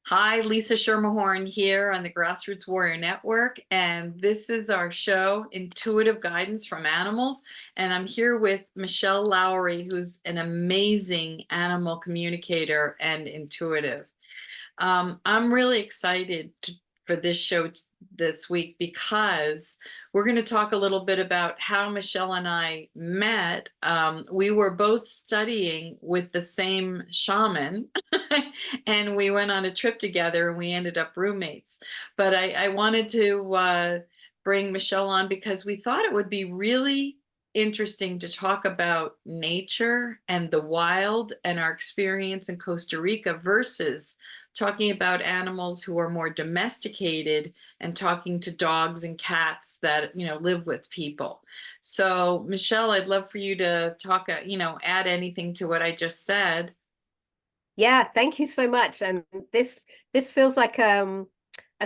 Hi, Lisa Schermerhorn here on the Grassroots Warrior Network, and this is our show, Intuitive Guidance from Animals. And I'm here with Michele Lowry, who's an amazing animal communicator and intuitive. I'm really excited for this show this week because we're going to talk a little bit about how Michele and I met. We were both studying with the same shaman, and we went on a trip together, and we ended up roommates. But I wanted to bring Michele on because we thought it would be really interesting to talk about nature and the wild and our experience in Costa Rica versus talking about animals who are more domesticated and talking to dogs and cats that, live with people. So, Michele, I'd love for you to talk, add anything to what I just said. Yeah, thank you so much. And this feels like a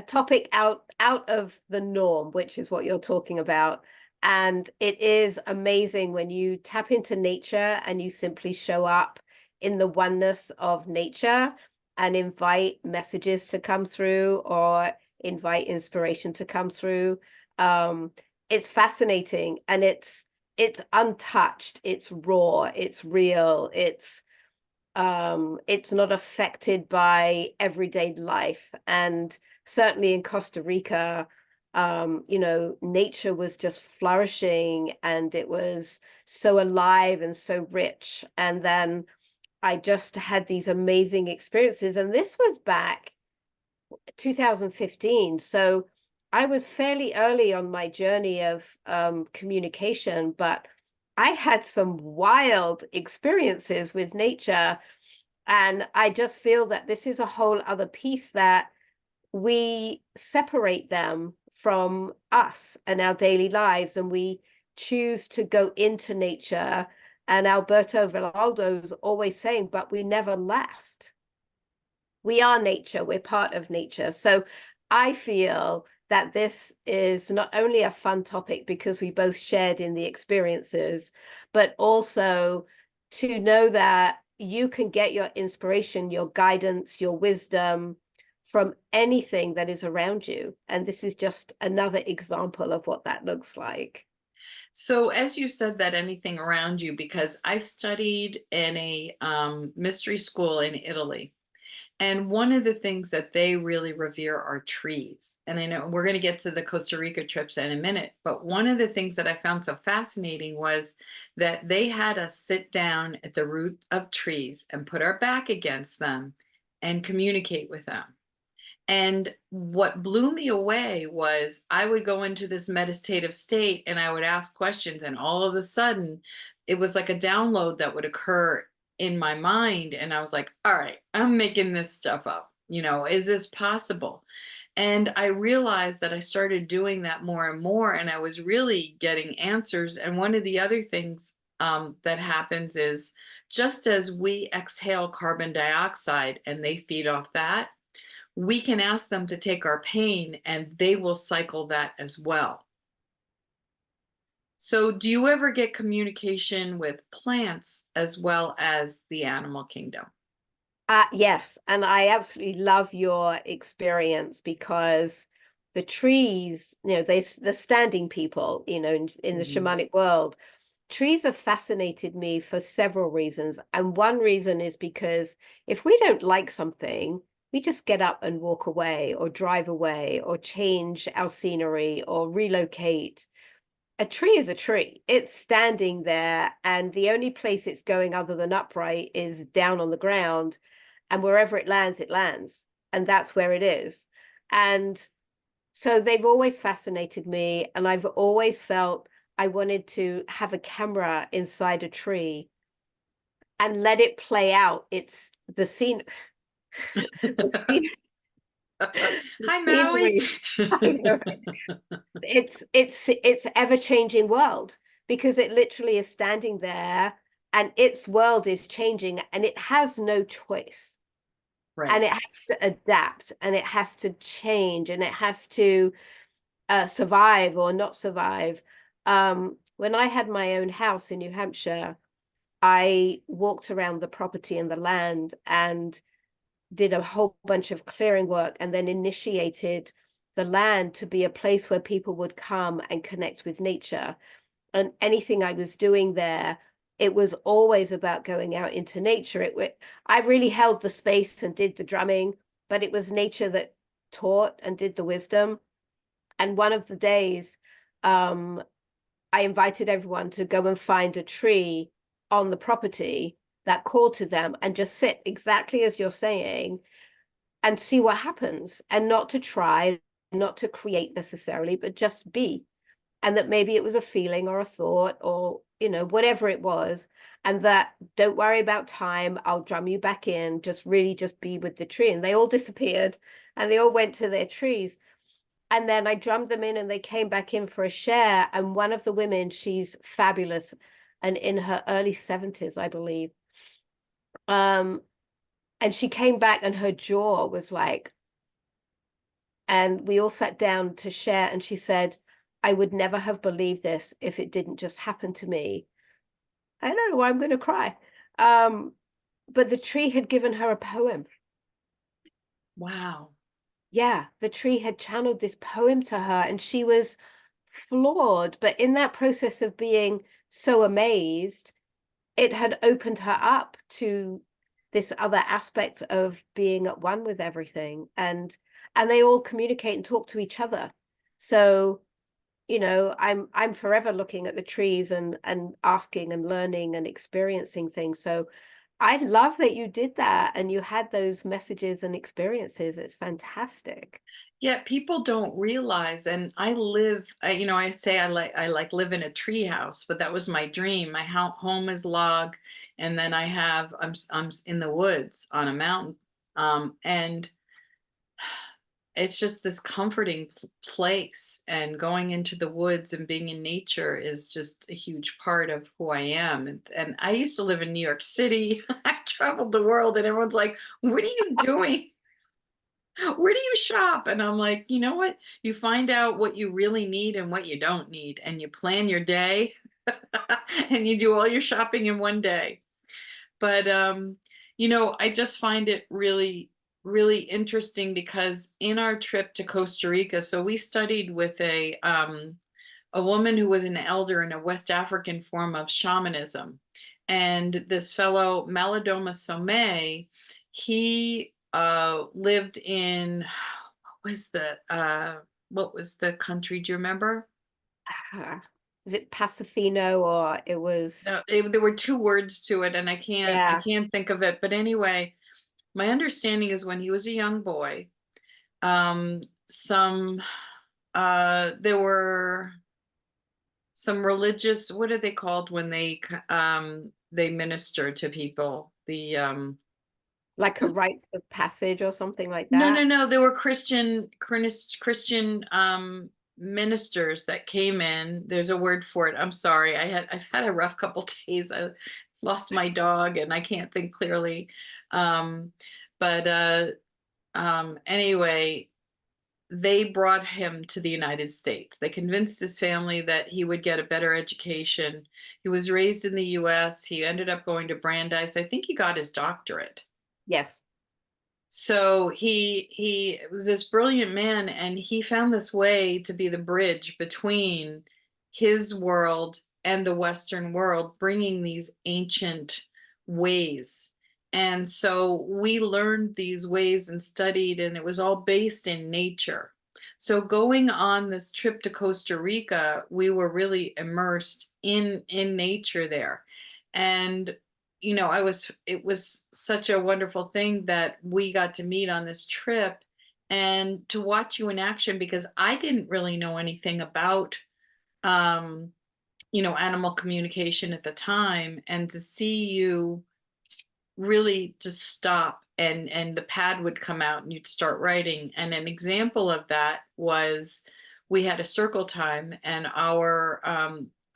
topic out of the norm, which is what you're talking about. And it is amazing when you tap into nature and you simply show up in the oneness of nature and invite messages to come through or invite inspiration to come through. Um, it's fascinating and it's untouched, it's raw, it's real, it's not affected by everyday life. And certainly in Costa Rica, nature was just flourishing and it was so alive and so rich. And then I just had these amazing experiences. And this was back 2015. So I was fairly early on my journey of communication, but I had some wild experiences with nature. And I just feel that this is a whole other piece that we separate them from us and our daily lives, and we choose to go into nature. And Alberto Villoldo's always saying, but we never left. We are nature, we're part of nature. So I feel that this is not only a fun topic because we both shared in the experiences, but also to know that you can get your inspiration, your guidance, your wisdom from anything that is around you. And this is just another example of what that looks like. So, as you said, that anything around you, because I studied in a mystery school in Italy. And one of the things that they really revere are trees. And I know we're going to get to the Costa Rica trips in a minute, but one of the things that I found so fascinating was that they had us sit down at the root of trees and put our back against them and communicate with them. And what blew me away was I would go into this meditative state and I would ask questions, and all of a sudden, it was like a download that would occur in my mind. And I was like, all right, I'm making this stuff up. Is this possible? And I realized that I started doing that more and more, and I was really getting answers. And one of the other things that happens is just as we exhale carbon dioxide and they feed off that, we can ask them to take our pain and they will cycle that as well. So, do you ever get communication with plants as well as the animal kingdom? Yes, and I absolutely love your experience because the trees, the standing people, in the Mhm. shamanic world, trees have fascinated me for several reasons. And one reason is because if we don't like something, we just get up and walk away or drive away or change our scenery or relocate. A tree is a tree. It's standing there, and the only place it's going other than upright is down on the ground. And wherever it lands, it lands. And that's where it is. And so they've always fascinated me. And I've always felt I wanted to have a camera inside a tree and let it play out. It's the scene, the scene, the Hi, Maui. scenery. I know, it's ever-changing world because it literally is standing there and its world is changing and it has no choice, and Right. it has to adapt and it has to change and it has to survive or not survive. When I had my own house in New Hampshire, I walked around the property and the land, and did a whole bunch of clearing work and then initiated the land to be a place where people would come and connect with nature. And anything I was doing there, it was always about going out into nature. I really held the space and did the drumming, but it was nature that taught and did the wisdom. And one of the days, I invited everyone to go and find a tree on the property that called to them and just sit exactly as you're saying and see what happens, and not to try, not to create necessarily, but just be. And that maybe it was a feeling or a thought or, whatever it was. And that don't worry about time. I'll drum you back in. Just really just be with the tree. And they all disappeared and they all went to their trees. And then I drummed them in and they came back in for a share. And one of the women, she's fabulous and in her early 70s, I believe. And she came back and her jaw was like, and we all sat down to share. And she said, I would never have believed this if it didn't just happen to me. I don't know why I'm going to cry. But the tree had given her a poem. Wow. Yeah, the tree had channeled this poem to her and she was floored. But in that process of being so amazed, it had opened her up to this other aspect of being at one with everything. And they all communicate and talk to each other. So, I'm forever looking at the trees and asking and learning and experiencing things. So I love that you did that and you had those messages and experiences. It's fantastic. Yeah, people don't realize, and I say I like live in a tree house, but that was my dream. My home is log, and then I'm in the woods on a mountain, and it's just this comforting place. And going into the woods and being in nature is just a huge part of who I am. And I used to live in New York City. I traveled the world, and everyone's like, "What are you doing? Where do you shop?" And I'm like, you know what? You find out what you really need and what you don't need, and you plan your day and you do all your shopping in one day. But I just find it really, really interesting because in our trip to Costa Rica, so we studied with a woman who was an elder in a West African form of shamanism. And this fellow, Malidoma Somé, he lived in what was the country? Do you remember? Was it Pacifino or it was, No, there were two words to it, and I yeah, can't think of it. But anyway, my understanding is when he was a young boy, some there were some religious, what are they called when they minister to people? The like a rite of passage or something like No, that. no, no. There were Christian ministers that came in. There's a word for it. I'm sorry. I've had a rough couple days. I lost my dog and I can't think clearly. Um, but anyway, they brought him to the United States. They convinced his family that he would get a better education. He was raised in the US. He ended up going to Brandeis. I think he got his doctorate. Yes. So he was this brilliant man, and he found this way to be the bridge between his world and the Western world, bringing these ancient ways. And so we learned these ways and studied, and it was all based in nature. So going on this trip to Costa Rica, we were really immersed in nature there. And it was such a wonderful thing that we got to meet on this trip and to watch you in action, because I didn't really know anything about um, animal communication at the time, and to see you really just stop, and the pad would come out and you'd start writing. And an example of that was we had a circle time, and our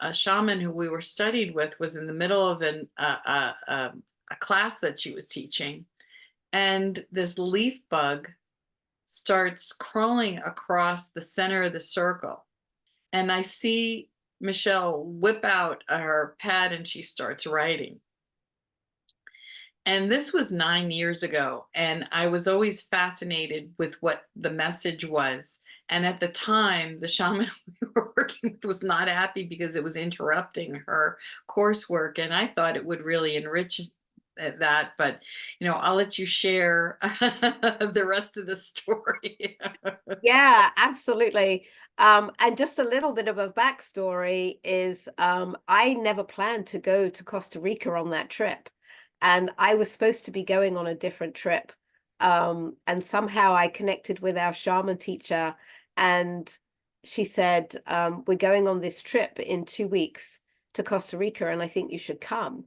a shaman who we were studied with was in the middle of a class that she was teaching, and this leaf bug starts crawling across the center of the circle, and I see Michele whip out her pad and she starts writing. And this was 9 years ago. And I was always fascinated with what the message was. And at the time, the shaman we were working with was not happy because it was interrupting her coursework. And I thought it would really enrich that. But, I'll let you share the rest of the story. Yeah, absolutely. And just a little bit of a backstory is I never planned to go to Costa Rica on that trip. And I was supposed to be going on a different trip. And somehow I connected with our shaman teacher, and she said, we're going on this trip in 2 weeks to Costa Rica, and I think you should come.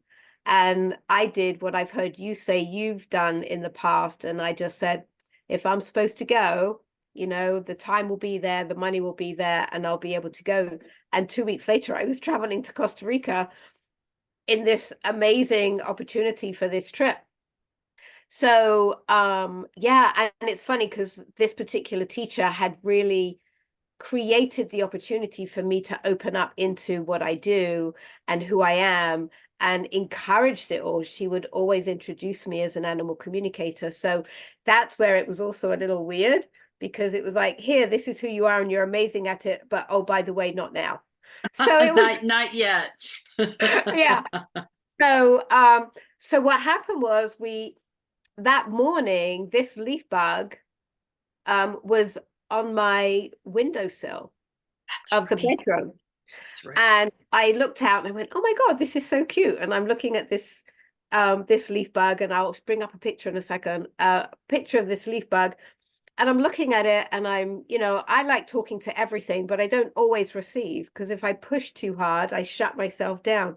And I did what I've heard you say you've done in the past. And I just said, if I'm supposed to go, the time will be there, the money will be there, and I'll be able to go. And 2 weeks later, I was traveling to Costa Rica in this amazing opportunity for this trip. So, yeah, and it's funny because this particular teacher had really created the opportunity for me to open up into what I do and who I am, and encouraged it all. She would always introduce me as an animal communicator. So that's where it was also a little weird, because it was like, here, this is who you are and you're amazing at it, but oh, by the way, not now. So it was Not yet. yeah. So so what happened was, that morning, this leaf bug was on my windowsill That's of the right. bedroom. That's right. And I looked out and I went, oh my God, this is so cute. And I'm looking at this leaf bug, and I'll bring up a picture in a second, picture of this leaf bug. And I'm looking at it, and I like talking to everything, but I don't always receive, because if I push too hard, I shut myself down.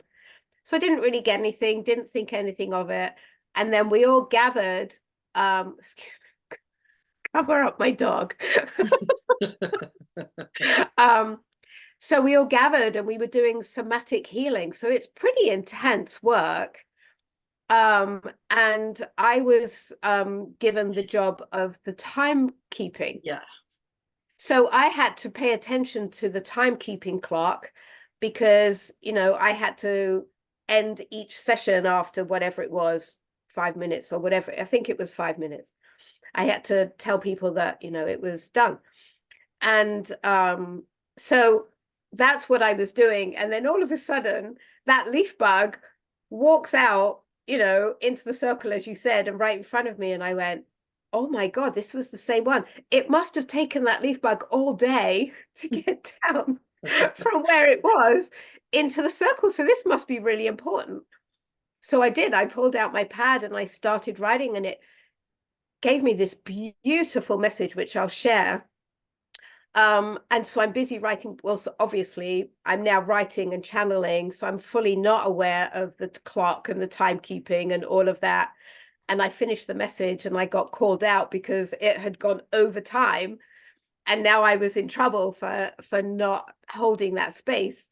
So I didn't really get anything, didn't think anything of it. And then we all gathered, excuse me, cover up my dog. um, So we all gathered and we were doing somatic healing. So it's pretty intense work. And I was given the job of the timekeeping. Yeah. So I had to pay attention to the timekeeping clock, because, I had to end each session after whatever it was, 5 minutes or whatever. I think it was 5 minutes. I had to tell people that, it was done. And so that's what I was doing. And then all of a sudden, that leaf bug walks out, into the circle, as you said, and right in front of me. And I went, oh my God, this was the same one. It must have taken that leaf bug all day to get down from where it was into the circle. So this must be really important. So I did. I pulled out my pad and I started writing, and it gave me this beautiful message, which I'll share. And so I'm busy writing. Well, so obviously I'm now writing and channeling, so I'm fully not aware of the clock and the timekeeping and all of that. And I finished the message and I got called out because it had gone over time, and now I was in trouble for not holding that space.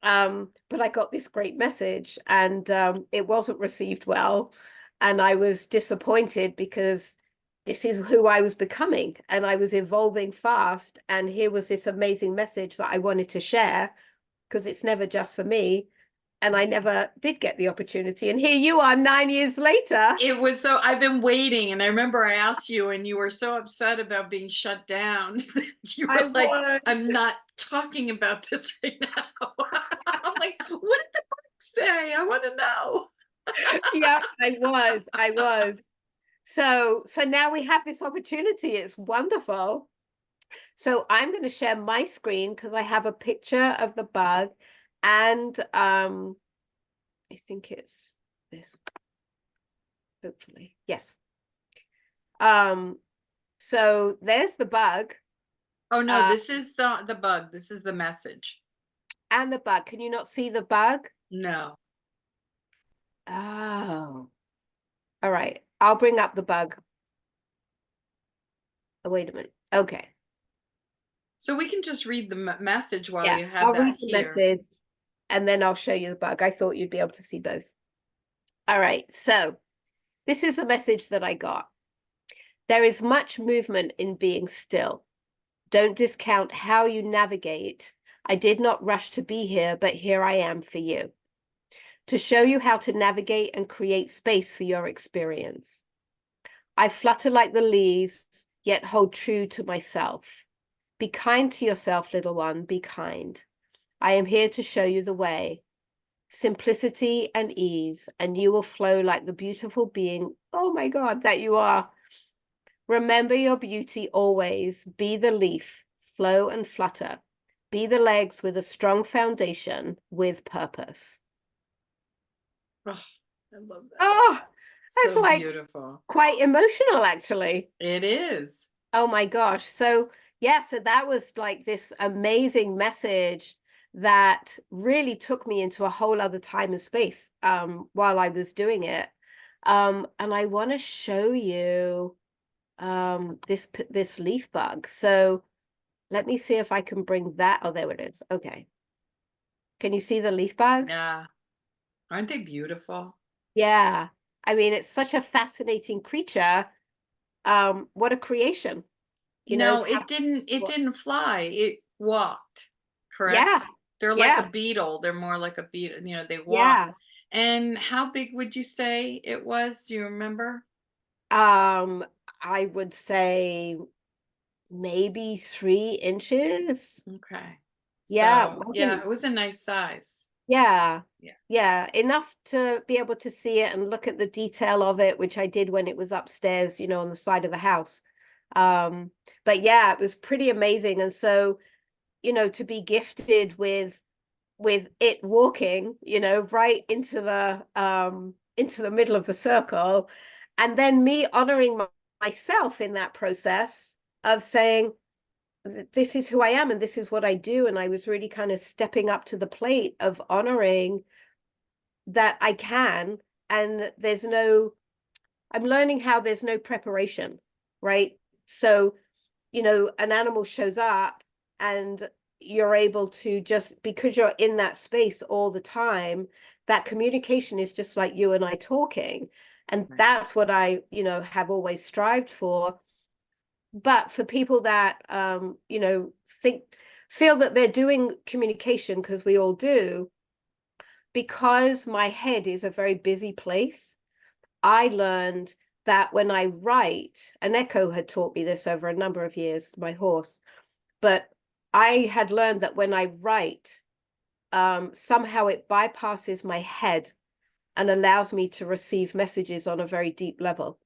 But I got this great message, and it wasn't received well, and I was disappointed, because this is who I was becoming, and I was evolving fast. And here was this amazing message that I wanted to share, because it's never just for me. And I never did get the opportunity. And here you are 9 years later. I've been waiting, and I remember I asked you, and you were so upset about being shut down. You I were like, was. I'm not talking about this right now. I'm like, what did the book say? I want to know. Yeah, I was. So now we have this opportunity. It's wonderful. So I'm going to share my screen, because I have a picture of the bug, and I think it's this, hopefully. Yes. Um, so there's the bug, Oh no, this is the bug. This is the message. and the bug. Can you not see the bug? No. Oh, all right. I'll bring up the bug. Oh, wait a minute. Okay. So we can just read the message while Yeah, you have I'll read that the here. message and then I'll show you the bug. I thought you'd be able to see both. All right. So this is the message that I got. There is much movement in being still. Don't discount how you navigate. I did not rush to be here, but here I am for you. to show you how to navigate and create space for your experience. I flutter like the leaves, yet hold true to myself. Be kind to yourself, little one, be kind. I am here to show you the way. Simplicity and ease, and you will flow like the beautiful being, oh my God, that you are. Remember your beauty always. Be the leaf, flow and flutter. Be the legs with a strong foundation with purpose. Oh, I love that. Oh, that's So like beautiful. quite emotional, actually. It is. Oh my gosh. So, yeah, so that was like this amazing message that really took me into a whole other time and space while I was doing it. And I want to show you this leaf bug. So let me see if I can bring that. Oh, there it is. Okay. Can you see the leaf bug? Yeah. Aren't they beautiful? Yeah. I mean, it's such a fascinating creature. What a creation, No, to have. it didn't fly. It walked. Yeah. Correct? They're like a Yeah. beetle. They're more like a beetle, they walk. Yeah. And how big would you say it was? Do you remember? Um, I would say maybe 3 inches. Okay. Yeah, So, yeah, wasn't it was a nice size. yeah. Yeah. Yeah, enough to be able to see it and look at the detail of it, which I did when it was upstairs, on the side of the house. Um, but yeah, it was pretty amazing. And so, to be gifted with it walking, right into the middle of the circle, and then me honoring myself in that process of saying, this is who I am and this is what I do. And I was really kind of stepping up to the plate of honoring that I can. And I'm learning how there's no preparation, right? So, an animal shows up and you're able to, just because you're in that space all the time, that communication is just like you and I talking. And Right. that's what I, have always strived for. But for people that, think, feel that they're doing communication, because we all do, because my head is a very busy place, I learned that when I write, and Echo had taught me this over a number of years, my horse, but I had learned that when I write, somehow it bypasses my head and allows me to receive messages on a very deep level.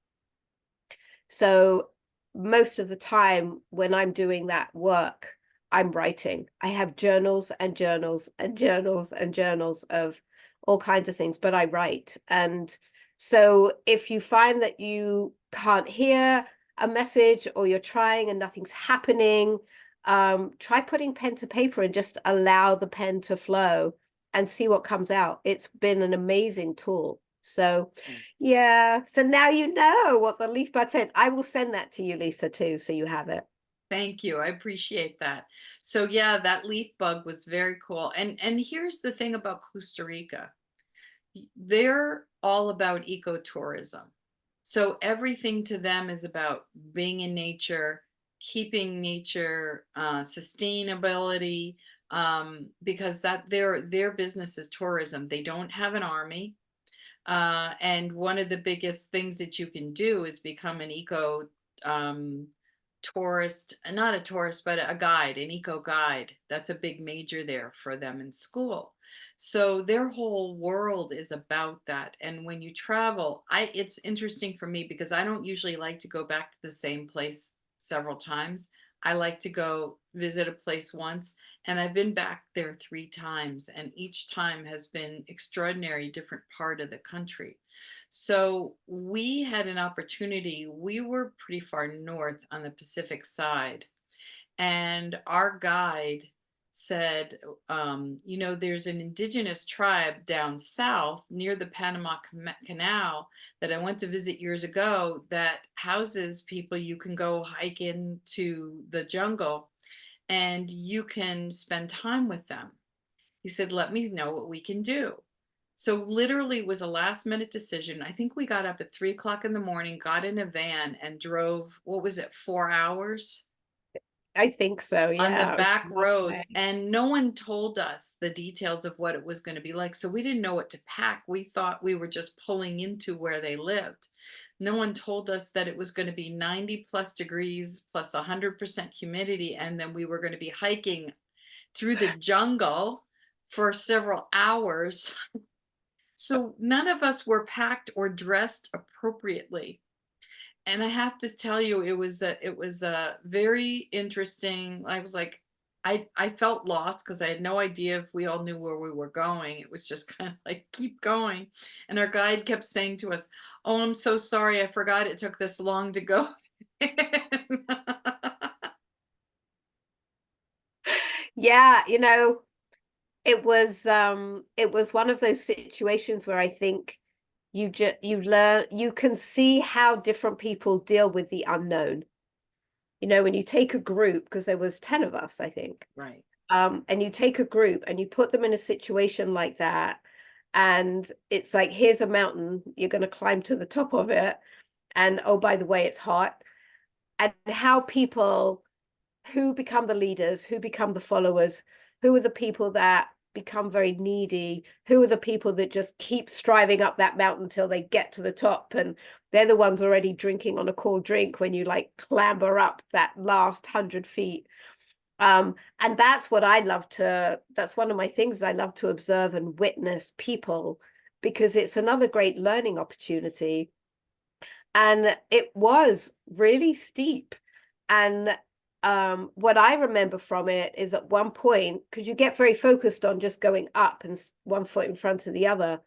So most of the time when I'm doing that work, I'm writing. I have journals and journals and journals and journals of all kinds of things, but I write. And so if you find that you can't hear a message, or you're trying and nothing's happening, try putting pen to paper and just allow the pen to flow and see what comes out. It's been an amazing tool. So yeah, so now you know what the leaf bug said. I will send that to you, Lisa, too, so you have it. Thank you. I appreciate that. So, yeah, that leaf bug was very cool. And here's the thing about Costa Rica. They're all about ecotourism. So everything to them is about being in nature, keeping nature, sustainability, because that their business is tourism. They don't have an army. And one of the biggest things that you can do is become an eco um, tourist, not a tourist, but a guide, an eco guide. That's a big major there for them in school. So their whole world is about that. And when you travel, it's interesting for me because I don't usually like to go back to the same place several times. I like to go visit a place once, and I've been back there 3 times, and each time has been extraordinary, different part of the country. So we had an opportunity. We were pretty far north on the Pacific side, and our guide said, there's an indigenous tribe down south near the Panama Canal that I went to visit years ago that houses people. You can go hike into the jungle and you can spend time with them. He said, let me know what we can do. So literally it was a last minute decision. I think we got up at 3 o'clock in the morning, got in a van and drove, what was it, 4 hours? I think so. on the Yeah. It was back a long roads, way. and no one told us the details of what it was going to be like. So we didn't know what to pack. We thought we were just pulling into where they lived. No one told us that it was going to be 90 plus degrees plus 100% humidity, and then we were going to be hiking through the jungle for several hours. So none of us were packed or dressed appropriately. And I have to tell you, it was a very interesting. I was like, I felt lost because I had no idea if we all knew where we were going. It was just kind of like keep going, and our guide kept saying to us, "Oh, I'm so sorry, I forgot it took this long to go." Yeah, it was one of those situations where I think you learn, you can see how different people deal with the unknown. When you take a group, because there was 10 of us, I think, Right, and you take a group and you put them in a situation like that, and it's like, here's a mountain, you're going to climb to the top of it, and oh, by the way, it's hot. And how people, who become the leaders, who become the followers, who are the people that become very needy, who are the people that just keep striving up that mountain till they get to the top, and they're the ones already drinking on a cold drink when you like clamber up that last 100 feet. And that's what I love to, that's one of my things I love to observe and witness people, because it's another great learning opportunity. And it was really steep. And what I remember from it is at one point, because you get very focused on just going up and one foot in front of the other.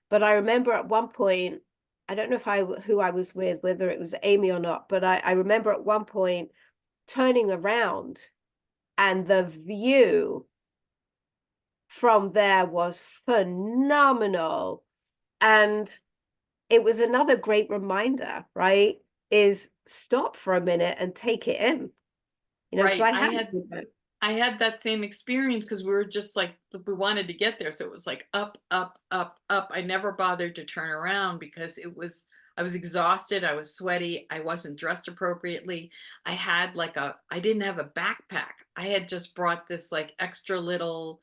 But I remember at one point, I don't know if who I was with, whether it was Amy or not, but I remember at one point turning around, and the view from there was phenomenal. And it was another great reminder, right? Is stop for a minute and take it in, because right. I I hadn't had been there. I had that same experience because we were just like we wanted to get there. So it was like up, up, up, up. I never bothered to turn around because I was exhausted, I was sweaty, I wasn't dressed appropriately. I didn't have a backpack. I had just brought this like extra little,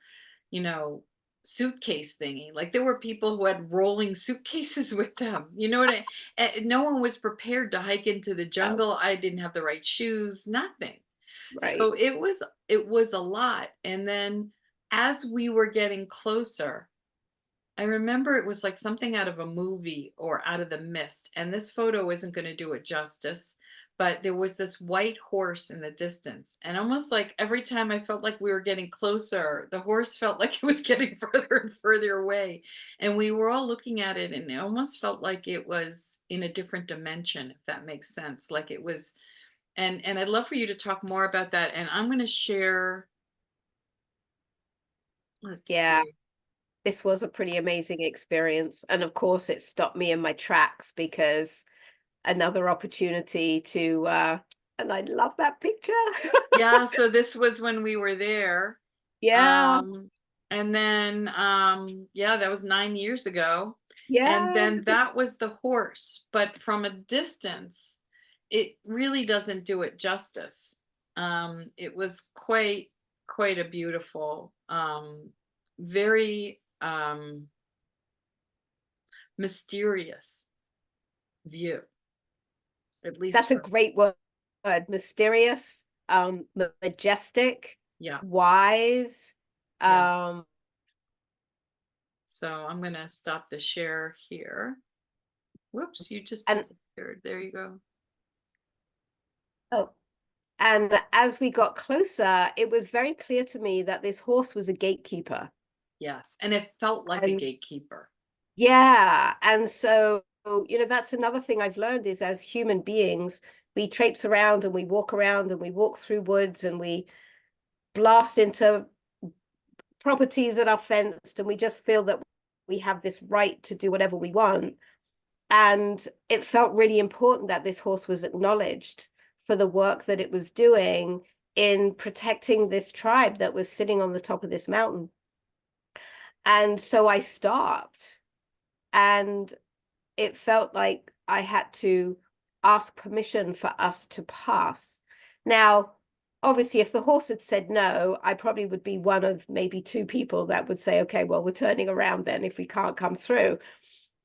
you know, suitcase thingy. Like there were people who had rolling suitcases with them. You know what no one was prepared to hike into the Oh, jungle. I didn't have the right shoes, nothing. right. So it was a lot. And then as we were getting closer, I remember it was like something out of a movie or out of the mist. And this photo isn't going to do it justice, but there was this white horse in the distance. And almost like every time I felt like we were getting closer, the horse felt like it was getting further and further away. And we were all looking at it, and it almost felt like it was in a different dimension, if that makes sense. Like it was, and I'd love for you to talk more about that. And I'm going to share, let's Yeah, see. this was a pretty amazing experience. And of course, it stopped me in my tracks, because another opportunity to, and I love that picture. Yeah, so this was when we were there. Yeah, Um, and then, yeah, that was 9 years ago. And yeah. then that was the horse, but from a distance, it really doesn't do it justice. It was quite a beautiful, very mysterious view, at least That's a for, great word. Mysterious, majestic, yeah, wise. yeah. Um, So I'm gonna stop the share here. Whoops, you just and disappeared. There you go. oh, and as we got closer, it was very clear to me that this horse was a gatekeeper. Yes, and it felt like a And gatekeeper. yeah, and so, that's another thing I've learned is, as human beings, we traipse around and we walk around and we walk through woods and we blast into properties that are fenced, and we just feel that we have this right to do whatever we want. And it felt really important that this horse was acknowledged for the work that it was doing in protecting this tribe that was sitting on the top of this mountain. And so I stopped, and it felt like I had to ask permission for us to pass. Now, obviously, if the horse had said no, I probably would be one of maybe two people that would say, okay, well, we're turning around then if we can't come through.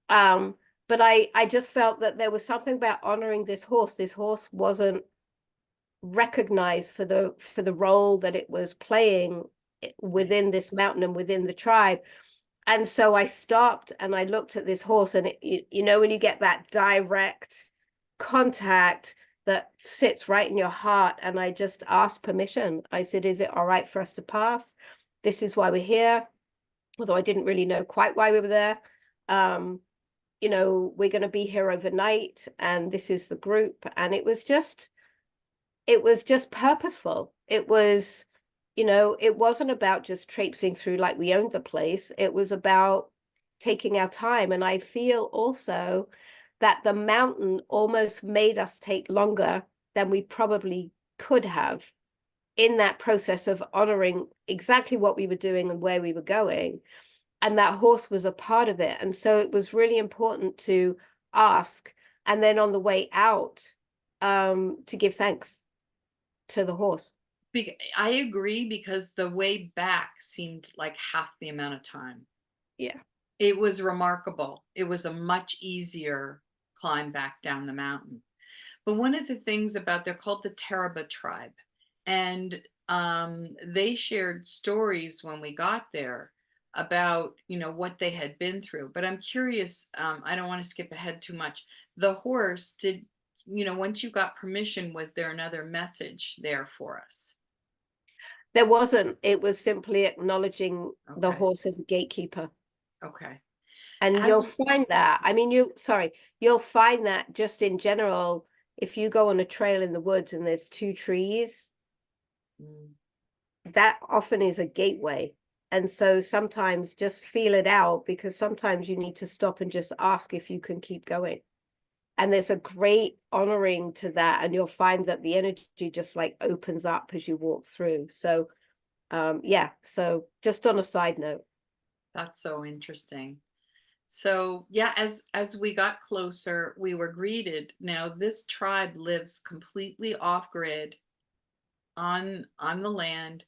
Um, but I just felt that there was something about honoring this horse. This horse wasn't recognized for the role that it was playing within this mountain and within the tribe. And so I stopped and I looked at this horse, and you know, when you get that direct contact that sits right in your heart, and I just asked permission. I said, is it all right for us to pass? This is why we're here, although I didn't really know quite why we were there. You know, we're going to be here overnight, and this is the group. And it was just purposeful. It was, you know, it wasn't about just traipsing through like we owned the place. It was about taking our time. And I feel also that the mountain almost made us take longer than we probably could have in that process of honoring exactly what we were doing and where we were going. And that horse was a part of it. And so it was really important to ask. And then on the way out, to give thanks to the horse. I agree, because the way back seemed like half the amount of time. Yeah. It was remarkable. It was a much easier climb back down the mountain. But one of the things about, they're called the Taraba tribe, and they shared stories when we got there about, you know, what they had been through. But I'm curious, I don't want to skip ahead too much. The horse, did, you know, once you got permission, was there another message there for us? There wasn't. It was simply acknowledging the Okay. horse as a gatekeeper. Okay. And you'll As find that, I mean, you'll find that just in general, if you go on a trail in the woods and there's two trees, mm, that often is a gateway. And so sometimes just feel it out, because sometimes you need to stop and just ask if you can keep going. And there's a great honoring to that. And you'll find that the energy just like opens up as you walk through. So yeah, so just on a side note. that's so interesting. So yeah, as we got closer, we were greeted. Now this tribe lives completely off grid, on the land.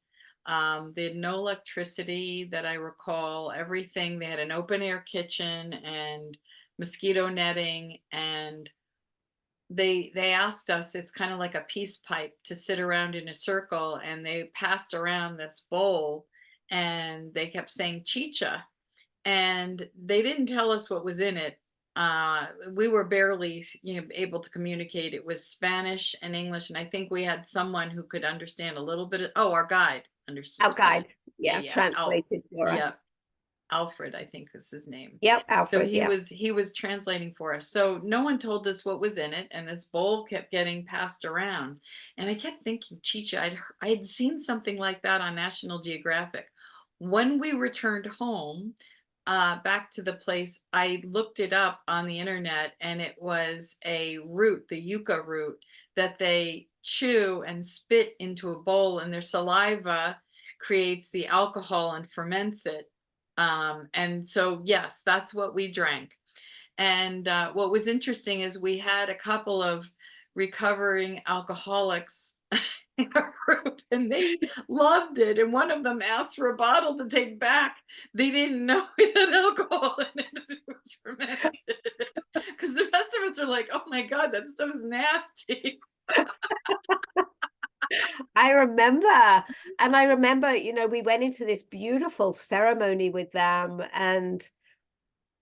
They had no electricity that I recall. Everything, they had an open air kitchen and mosquito netting, and they asked us, it's kind of like a peace pipe, to sit around in a circle, and they passed around this bowl, and they kept saying chicha, and they didn't tell us what was in it. We were barely, you know, able to communicate. It was Spanish and English, and I think we had someone who could understand a little bit. Oh, our guide understood Our Spanish. guide, Yeah, yeah, yeah. translated for Yeah, us. Alfred, I think was his name. Yep, So Alfred, yeah. he was translating for us. So no one told us what was in it, and this bowl kept getting passed around. And I kept thinking, Chicha, I had seen something like that on National Geographic. When we returned home, back to the place, I looked it up on the internet, and it was a root, the yucca root, that they chew and spit into a bowl, and their saliva creates the alcohol and ferments it. And so, yes, that's what we drank. And what was interesting is we had a couple of recovering alcoholics in our group, and they loved it. And one of them asked for a bottle to take back. They didn't know it had alcohol in it, and it was fermented. Because the rest of us are like, oh my God, that stuff is nasty. I remember, and I remember, you know, we went into this beautiful ceremony with them, and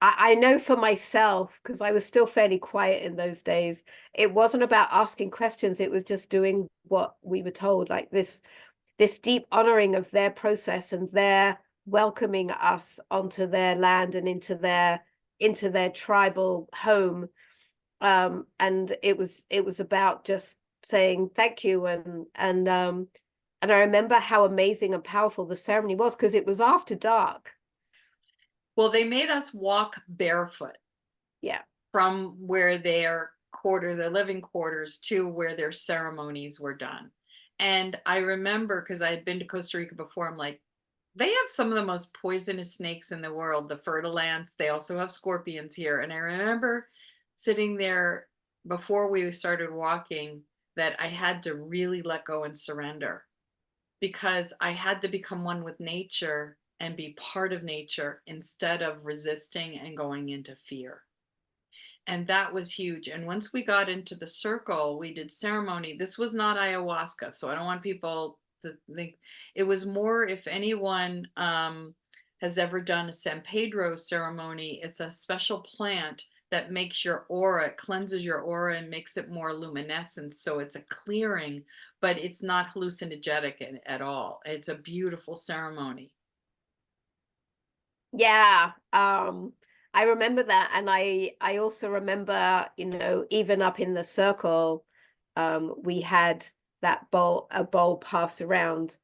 I know for myself, because I was still fairly quiet in those days, it wasn't about asking questions, it was just doing what we were told, like this deep honoring of their process and their welcoming us onto their land and into their tribal home. And it was about just saying thank you, and I remember how amazing and powerful the ceremony was, because it was after dark. Well, they made us walk barefoot Yeah. from where their living quarters, to where their ceremonies were done. And I remember, because I had been to Costa Rica before, I'm like, they have some of the most poisonous snakes in the world, the fertile ants. They also have scorpions here. And I remember sitting there before we started walking, that I had to really let go and surrender, because I had to become one with nature and be part of nature instead of resisting and going into fear. And that was huge. And once we got into the circle, we did ceremony. This was not ayahuasca, so I don't want people to think it was more. If anyone has ever done a San Pedro ceremony, it's a special plant that makes your aura, it cleanses your aura and makes it more luminescent. So it's a clearing, but it's not hallucinogenic at all. It's a beautiful ceremony. Yeah, I remember that, and I also remember, you know, even up in the circle, we had that bowl passed around,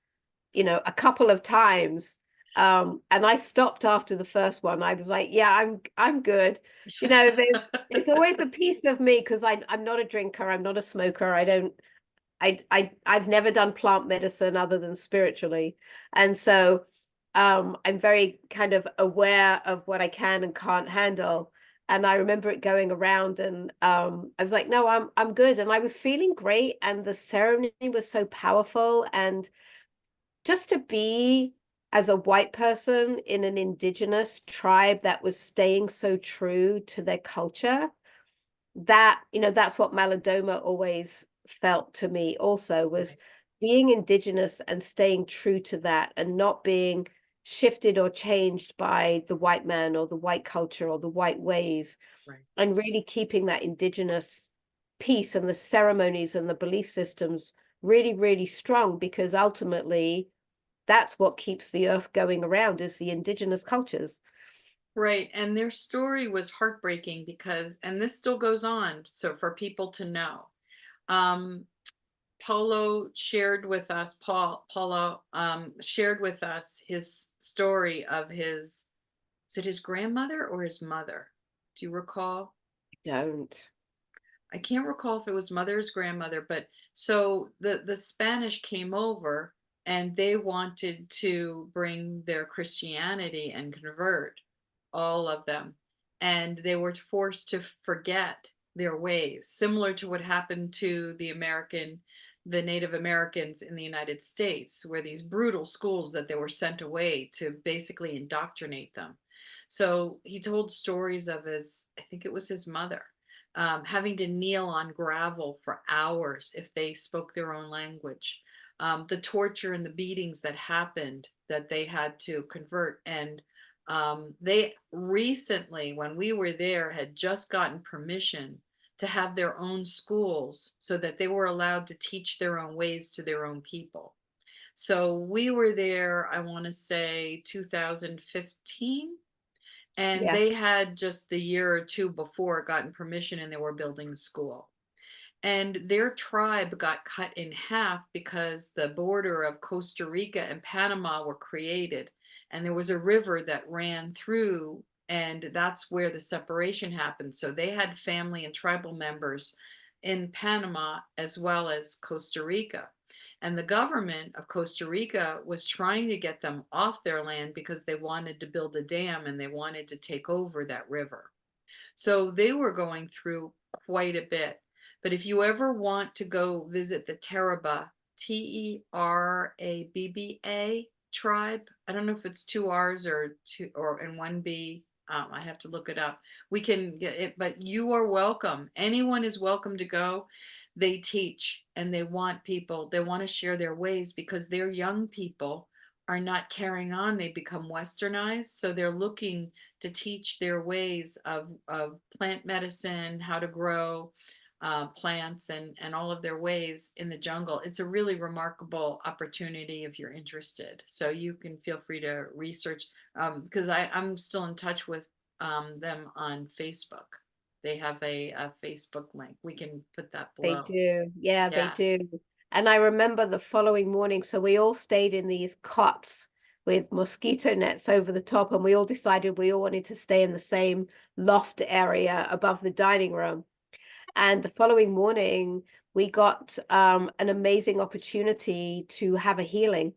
you know, a couple of times. And I stopped after the first one. I was like, yeah, I'm good. You know, there's always a piece of me because I'm not a drinker, I'm not a smoker. I don't I've never done plant medicine other than spiritually. And so I'm very kind of aware of what I can and can't handle. And I remember it going around, and I was like, no, I'm good. And I was feeling great. And the ceremony was so powerful. And just to be as a white person in an indigenous tribe that was staying so true to their culture, that, you know, that's what Malidoma always felt to me also, was Right, being indigenous and staying true to that and not being shifted or changed by the white man or the white culture or the white ways, right. and really keeping that indigenous piece and the ceremonies and the belief systems really, really strong, because ultimately that's what keeps the earth going around, is the indigenous cultures. Right, and their story was heartbreaking because, and this still goes on, so for people to know. Um, Paulo shared with us, Paulo shared with us his story of his, is it his grandmother or his mother? Do you recall? Don't. I can't recall if it was mother's grandmother, but so the Spanish came over and they wanted to bring their Christianity and convert all of them, and they were forced to forget their ways, similar to what happened to the Native Americans in the United States, where these brutal schools that they were sent away to basically indoctrinate them. So he told stories of his, I think it was his mother, having to kneel on gravel for hours if they spoke their own language, the torture and the beatings that happened that they had to convert. And they recently, when we were there, had just gotten permission to have their own schools so that they were allowed to teach their own ways to their own people. So we were there, I want to say 2015, and Yeah. they had just the year or two before gotten permission and they were building a school. And their tribe got cut in half because the border of Costa Rica and Panama were created. And there was a river that ran through, and that's where the separation happened. So they had family and tribal members in Panama as well as Costa Rica. And the government of Costa Rica was trying to get them off their land because they wanted to build a dam and they wanted to take over that river. So they were going through quite a bit. But if you ever want to go visit the Teraba, Terabba tribe, I don't know if it's two R's or two or and one B. I have to look it up. We can get it, but you are welcome. Anyone is welcome to go. They teach and they want people, they want to share their ways because their young people are not carrying on. They become westernized. So they're looking to teach their ways of plant medicine, how to grow plants, and all of their ways in the jungle. It's a really remarkable opportunity if you're interested. So you can feel free to research, because I'm still in touch with them on Facebook. They have a Facebook link. We can put that They below. do. Yeah, they Yeah. do. And I remember the following morning, so we all stayed in these cots with mosquito nets over the top, and we all decided we all wanted to stay in the same loft area above the dining room. And the following morning, we got an amazing opportunity to have a healing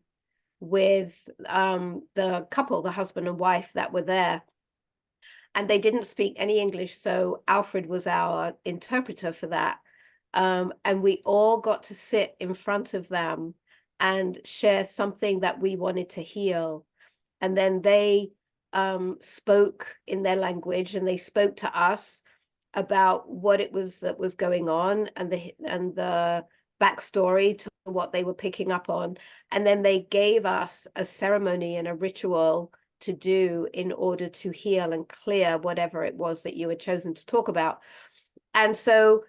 with the couple, the husband and wife that were there. And they didn't speak any English, so Alfred was our interpreter for that. And we all got to sit in front of them and share something that we wanted to heal. And then they spoke in their language, and they spoke to us about what it was that was going on, and the backstory to what they were picking up on. And then they gave us a ceremony and a ritual to do in order to heal and clear whatever it was that you had chosen to talk about. And so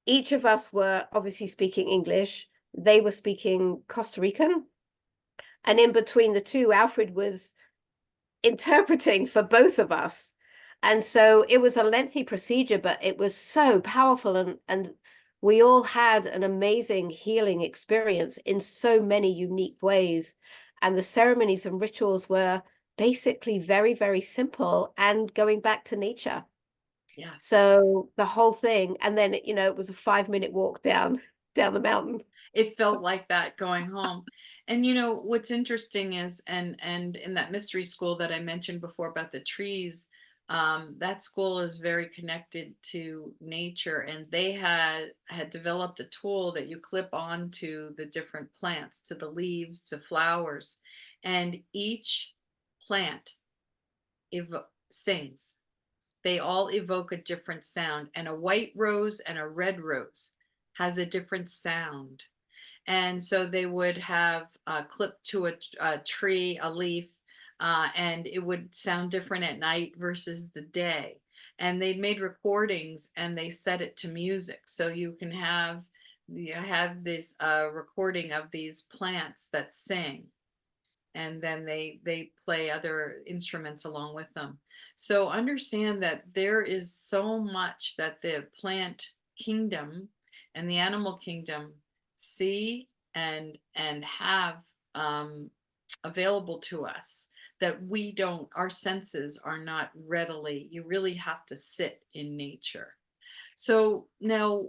each of us were obviously speaking English. They were speaking Costa Rican. And in between the two, Alfred was interpreting for both of us. And so it was a lengthy procedure, but it was so powerful. And we all had an amazing healing experience in so many unique ways. And the ceremonies and rituals were basically very, very simple and going back to nature. Yes. So the whole thing, and then, you know, it was a 5-minute walk down the mountain. It felt like that going home. And you know, what's interesting is, and in that mystery school that I mentioned before about the trees, that school is very connected to nature, and they had developed a tool that you clip onto the different plants, to the leaves, to flowers, and each plant sings. They all evoke a different sound, and a white rose and a red rose has a different sound. And so they would have clipped to a tree, a leaf, and it would sound different at night versus the day. And they'd made recordings and they set it to music. So you have this recording of these plants that sing, and then they play other instruments along with them. So understand that there is so much that the plant kingdom and the animal kingdom see and have available to us, that we don't, our senses are not readily. You really have to sit in nature. So now,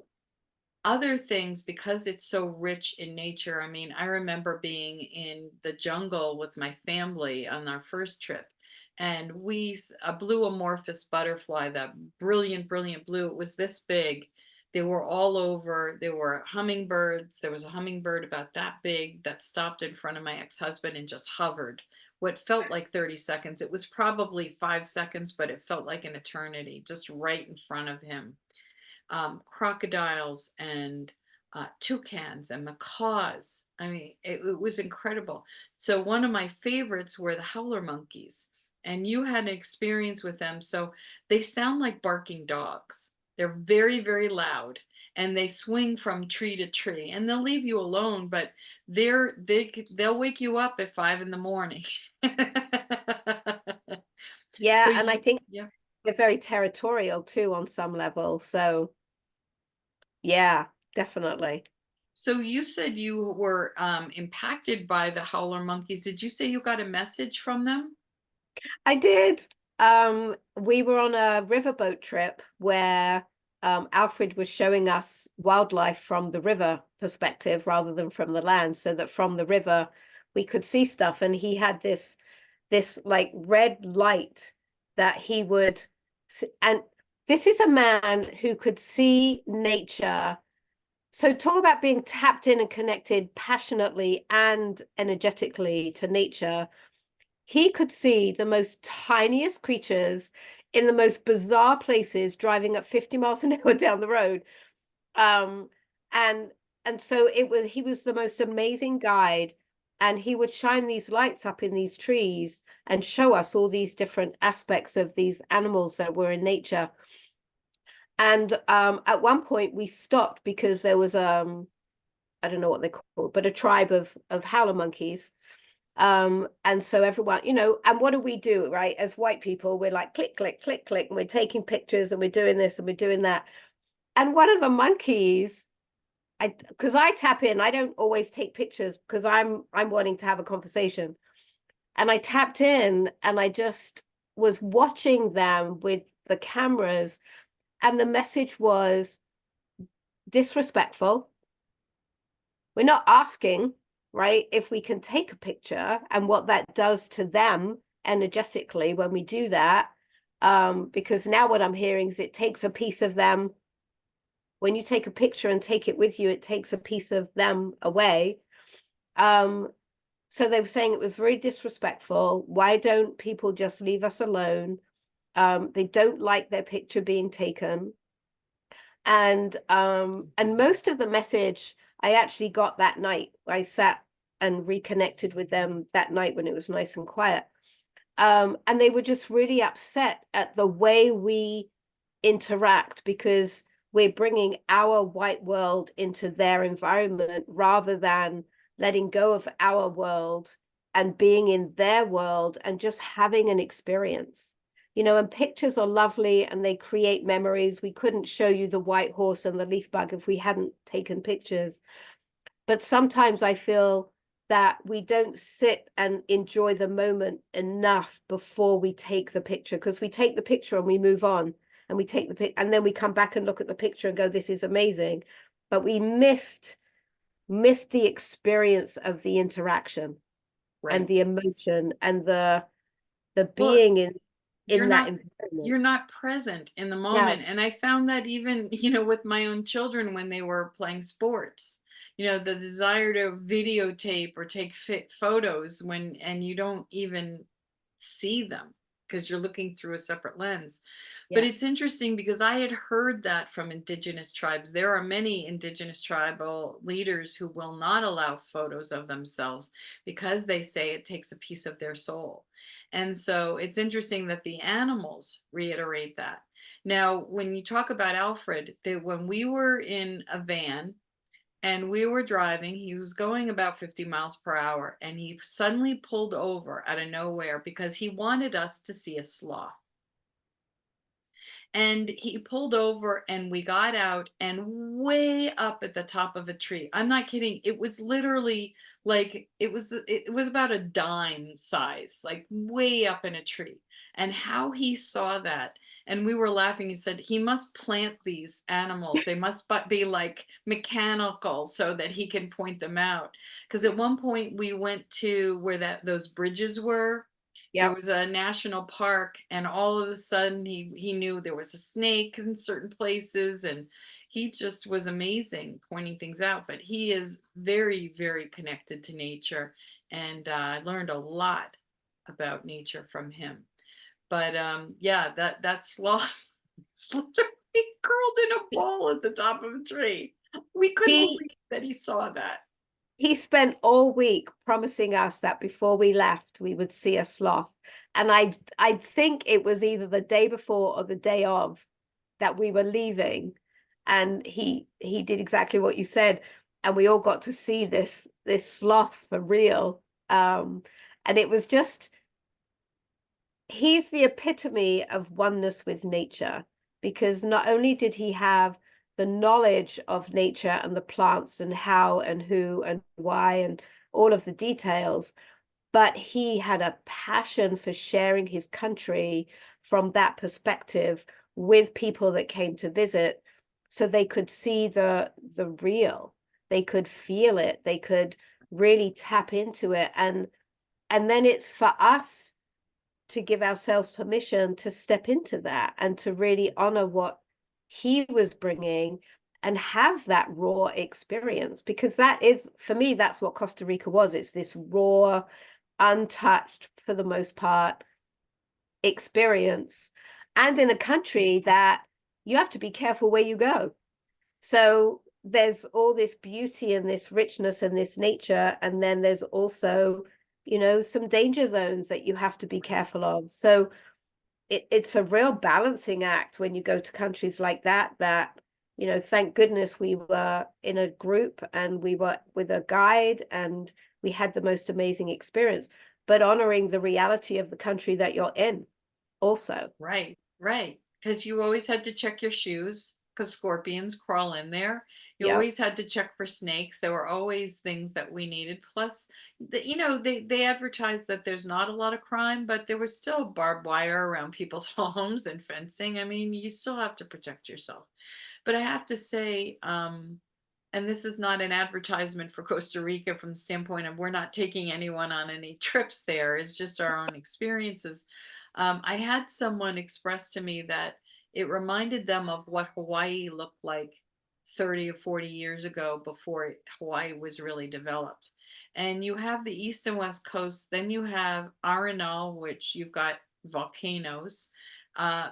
other things, because it's so rich in nature. I mean, I remember being in the jungle with my family on our first trip, and a blue amorphous butterfly, that brilliant, brilliant blue. It was this big. They were all over. There were hummingbirds. There was a hummingbird about that big that stopped in front of my ex-husband and just hovered. What felt like 30 seconds. It was probably 5 seconds, but it felt like an eternity, just right in front of him. Crocodiles and toucans and macaws. I mean, it was incredible. So one of my favorites were the howler monkeys, and you had an experience with them. So they sound like barking dogs. They're very, very loud, and they swing from tree to tree, and they'll leave you alone, but they'll wake you up at 5 in the morning. So Yeah, and I think yeah. they're very territorial too on some level. So yeah, definitely. So you said you were impacted by the howler monkeys. Did you say you got a message from them? I did. We were on a riverboat trip where Alfred was showing us wildlife from the river perspective rather than from the land, so that from the river we could see stuff. And he had this like red light that he would, and this is a man who could see nature. So talk about being tapped in and connected passionately and energetically to nature. He could see the most tiniest creatures in the most bizarre places driving at 50 miles an hour down the road. Um, and so he was the most amazing guide, and he would shine these lights up in these trees and show us all these different aspects of these animals that were in nature. And at one point we stopped because there was I don't know what they're called, but a tribe of howler monkeys. And so everyone, you know, and what do, right? As white people, we're like click, click, click, click, and we're taking pictures and we're doing this and we're doing that. And one of the monkeys, because I tap in, I don't always take pictures because I'm wanting to have a conversation. And I tapped in and I just was watching them with the cameras, and the message was disrespectful. We're not asking, right, if we can take a picture and what that does to them energetically when we do that. Because now what I'm hearing is it takes a piece of them when you take a picture and take it with you, it takes a piece of them away. Um, so they were saying it was very disrespectful. Why don't people just leave us alone? They don't like their picture being taken. And most of the message I actually got that night. I sat and reconnected with them that night when it was nice and quiet. And they were just really upset at the way we interact because we're bringing our white world into their environment rather than letting go of our world and being in their world and just having an experience. And pictures are lovely and they create memories. We couldn't show you the white horse and the leaf bug if we hadn't taken pictures. But sometimes I feel that we don't sit and enjoy the moment enough before we take the picture, because we take the picture and we move on, and we take the pic and then we come back and look at the picture and go, this is amazing. But we missed the experience of the interaction and Right. the emotion and the Well, being you're in that not environment. you're not present in the Yeah, moment. And I found that even, with my own children when they were playing sports, the desire to videotape or take photos and you don't even see them because you're looking through a separate lens. But yeah, it's interesting because I had heard that from indigenous tribes. There are many indigenous tribal leaders who will not allow photos of themselves because they say it takes a piece of their soul. And so it's interesting that the animals reiterate that. Now, when you talk about Alfred, that when we were in a van and we were driving, he was going about 50 miles per hour, and he suddenly pulled over out of nowhere because he wanted us to see a sloth. And he pulled over and we got out, and way up at the top of a tree. I'm not kidding. It was literally like it was about a dime size, like way up in a tree. And how he saw that, and we were laughing. He said he must plant these animals. They must be like mechanical so that he can point them out. Because at one point we went to where that those bridges were. There yeah. was a national park, and all of a sudden he knew there was a snake in certain places, and he just was amazing pointing things out. But he is very, very connected to nature, and I learned a lot about nature from him. But yeah, that sloth is literally curled in a ball at the top of a tree. We couldn't He believe that he saw that. he spent all week promising us that before we left, we would see a sloth. And I think it was either the day before or the day of that we were leaving. And he did exactly what you said. And we all got to see this sloth for real. And it was just, he's the epitome of oneness with nature, because not only did he have the knowledge of nature and the plants and how and who and why and all of the details, but he had a passion for sharing his country from that perspective with people that came to visit, so they could see the real, they could feel it, they could really tap into it. And then it's for us to give ourselves permission to step into that and to really honor what he was bringing and have that raw experience, because that is, for me, that's what Costa Rica was. It's this raw, untouched, for the most part, experience, and in a country that you have to be careful where you go. So there's all this beauty and this richness and this nature, and then there's also, some danger zones that you have to be careful of. So it's a real balancing act when you go to countries like that, thank goodness we were in a group and we were with a guide and we had the most amazing experience, but honoring the reality of the country that you're in also. Right, right. Because you always had to check your shoes because scorpions crawl in there. You Yeah. always had to check for snakes. There were always things that we needed. Plus, they advertised that there's not a lot of crime, but there was still barbed wire around people's homes and fencing. I mean, you still have to protect yourself. But I have to say, and this is not an advertisement for Costa Rica from the standpoint of we're not taking anyone on any trips there. It's just our own experiences. I had someone express to me that it reminded them of what Hawaii looked like 30 or 40 years ago before Hawaii was really developed. And you have the east and west coast, then you have Arenal, which you've got volcanoes.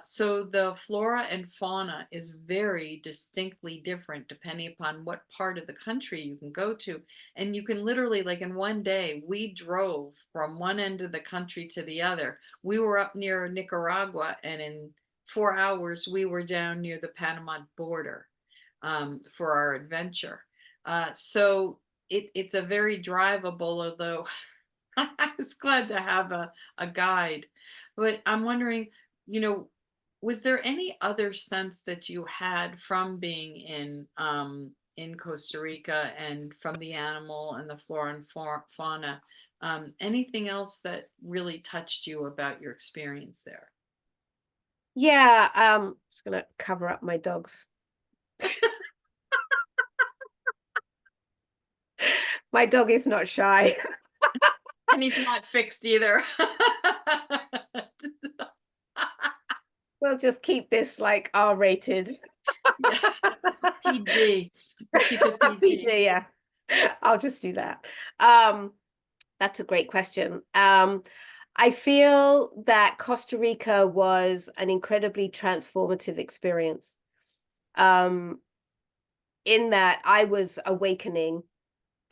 So the flora and fauna is very distinctly different depending upon what part of the country you can go to. And you can literally, like in one day, we drove from one end of the country to the other. We were up near Nicaragua, and in 4 hours, we were down near the Panama border for our adventure. So it's a very drivable, although I was glad to have a guide. But I'm wondering, you know, was there any other sense that you had from being in Costa Rica and from the animal and the flora and fauna? Anything else that really touched you about your experience there? Yeah, just gonna cover up my dogs. My dog is not shy. And he's not fixed either. We'll just keep this like R-rated. Yeah, PG. We'll keep it PG. PG, yeah. I'll just do that. Um, that's a great question. I feel that Costa Rica was an incredibly transformative experience. Um, in that I was awakening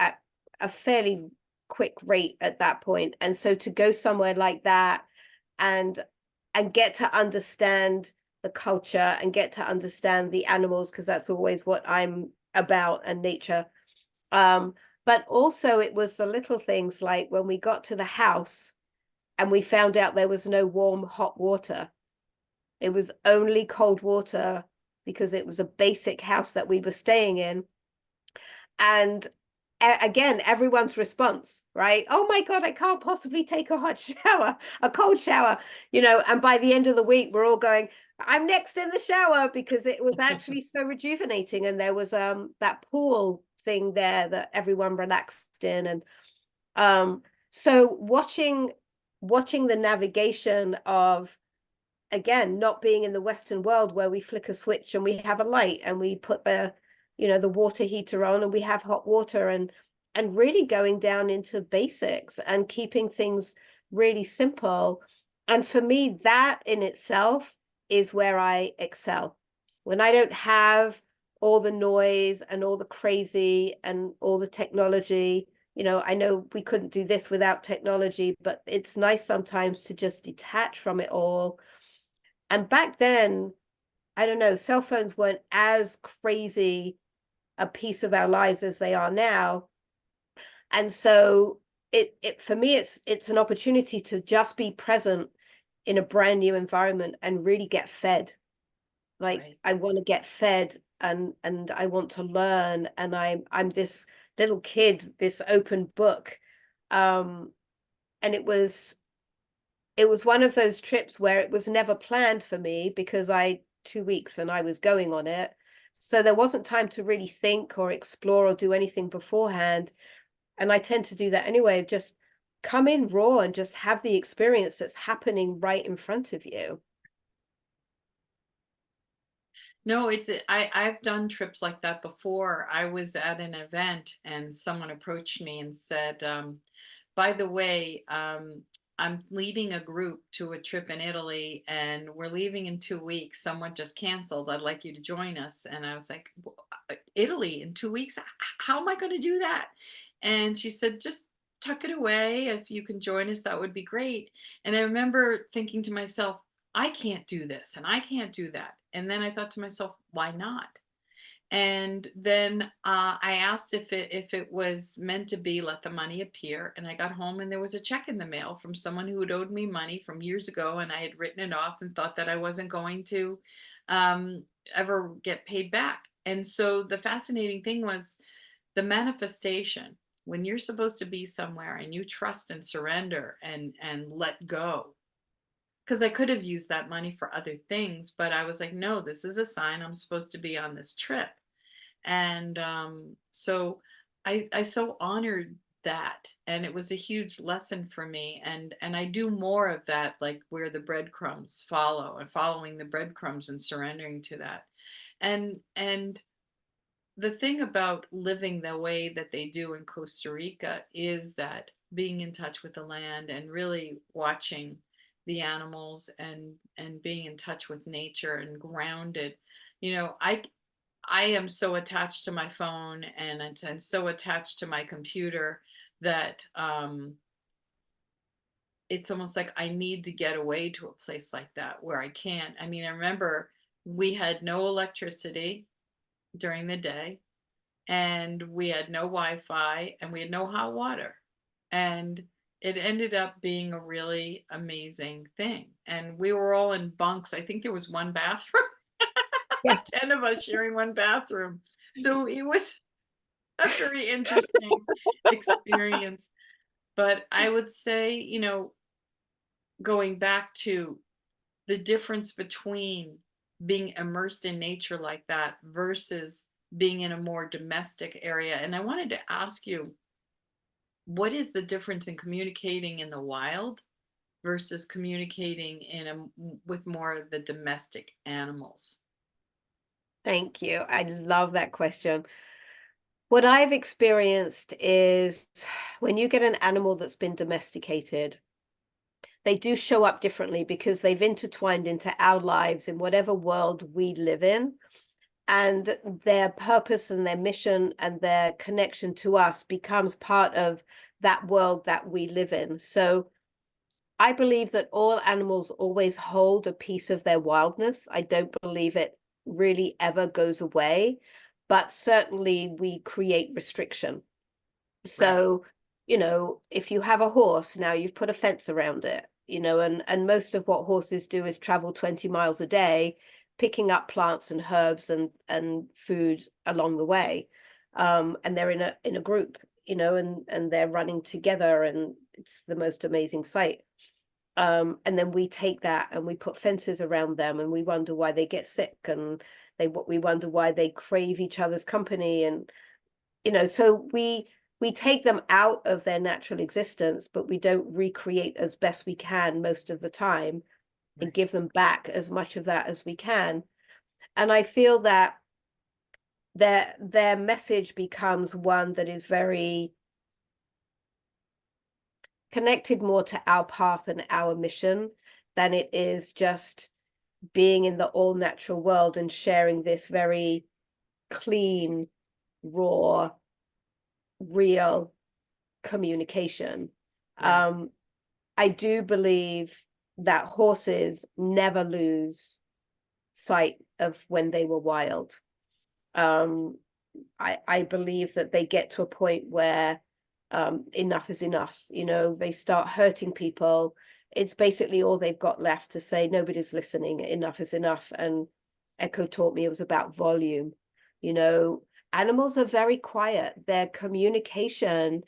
at a fairly quick rate at that point. And so to go somewhere like that and get to understand the culture and get to understand the animals, because that's always what I'm about, and nature. Um, but also it was the little things like when we got to the house and we found out there was no warm, hot water. It was only cold water because it was a basic house that we were staying in. And again, everyone's response, right? Oh my God, I can't possibly take a hot shower, a cold shower, and by the end of the week, we're all going, I'm next in the shower, because it was actually so rejuvenating. And there was that pool thing there that everyone relaxed in. And so watching the navigation of, again, not being in the Western world where we flick a switch and we have a light and we put the water heater on and we have hot water, and really going down into basics and keeping things really simple. And for me, that in itself is where I excel. When I don't have all the noise and all the crazy and all the technology, I know we couldn't do this without technology, but it's nice sometimes to just detach from it all. And back then, I don't know, cell phones weren't as crazy a piece of our lives as they are now. And so it for me, it's an opportunity to just be present in a brand new environment and really get fed. Like, Right. I want to get fed, and I want to learn, and I'm this little kid, this open book. Um, and it was one of those trips where it was never planned for me, because 2 weeks and I was going on it. So there wasn't time to really think or explore or do anything beforehand. And I tend to do that anyway, just come in raw and just have the experience that's happening right in front of you. No, I've done trips like that before. I was at an event and someone approached me and said, by the way, I'm leading a group to a trip in Italy and we're leaving in 2 weeks. Someone just canceled. I'd like you to join us." And I was like, Italy in 2 weeks? How am I going to do that?" And she said, "Just tuck it away. If you can join us, that would be great." And I remember thinking to myself, I can't do this and I can't do that. And then I thought to myself, why not? And then I asked if it was meant to be, let the money appear. And I got home and there was a check in the mail from someone who had owed me money from years ago, and I had written it off and thought that I wasn't going to um, ever get paid back. And so the fascinating thing was the manifestation. When you're supposed to be somewhere and you trust and surrender and let go, because I could have used that money for other things, but I was like, no, this is a sign I'm supposed to be on this trip. And so I so honored that, and it was a huge lesson for me. And I do more of that, like where the breadcrumbs follow, and following the breadcrumbs and surrendering to that. And the thing about living the way that they do in Costa Rica is that being in touch with the land and really watching the animals and being in touch with nature and grounded. I am so attached to my phone and so attached to my computer that it's almost like I need to get away to a place like that where I can't. I mean, I remember we had no electricity during the day, and we had no Wi-Fi, and we had no hot water. And it ended up being a really amazing thing. And we were all in bunks. I think there was one bathroom, Yeah. 10 of us sharing one bathroom. So it was a very interesting experience. But I would say, going back to the difference between being immersed in nature like that versus being in a more domestic area. And I wanted to ask you, what is the difference in communicating in the wild versus communicating with more of the domestic animals? Thank you. I love that question. What I've experienced is when you get an animal that's been domesticated, they do show up differently because they've intertwined into our lives in whatever world we live in. And their purpose and their mission and their connection to us becomes part of that world that we live in. So I believe that all animals always hold a piece of their wildness. I don't believe it really ever goes away, but certainly we create restriction. Right. So, if you have a horse, now you've put a fence around it, and most of what horses do is travel 20 miles a day, picking up plants and herbs and food along the way. And they're in a group, and they're running together, and it's the most amazing sight. And then we take that and we put fences around them, and we wonder why they get sick, and we wonder why they crave each other's company, and so we take them out of their natural existence, but we don't recreate as best we can most of the time and Right. give them back as much of that as we can. And I feel that their message becomes one that is very connected more to our path and our mission than it is just being in the all natural world and sharing this very clean, raw, real communication. Right. Um, I do believe that horses never lose sight of when they were wild. Um, I believe that they get to a point where enough is enough. They start hurting people. It's basically all they've got left to say, nobody's listening, enough is enough. And Echo taught me it was about volume. You know, Animals are very quiet. Their communication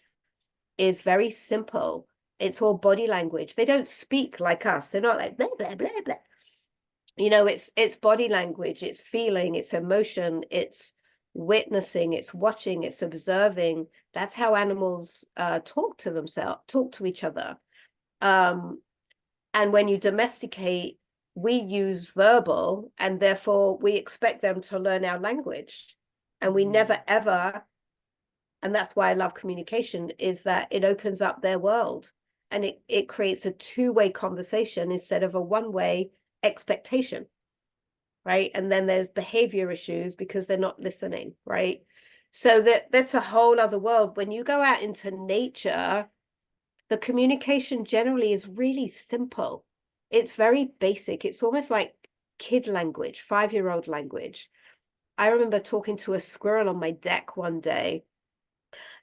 is very simple. It's all body language. They don't speak like us. They're not like blah blah blah blah. It's body language, it's feeling, it's emotion, it's witnessing, it's watching, it's observing. That's how animals talk to themselves, talk to each other. Um, and when you domesticate, we use verbal, and therefore we expect them to learn our language. And we never Mhm. ever, and that's why I love communication, is that it opens up their world, and it creates a two-way conversation instead of a one-way expectation, right? And then there's behavior issues because they're not listening, right? So that's a whole other world. When you go out into nature, the communication generally is really simple. It's very basic. It's almost like kid language, 5-year-old language. I remember talking to a squirrel on my deck one day,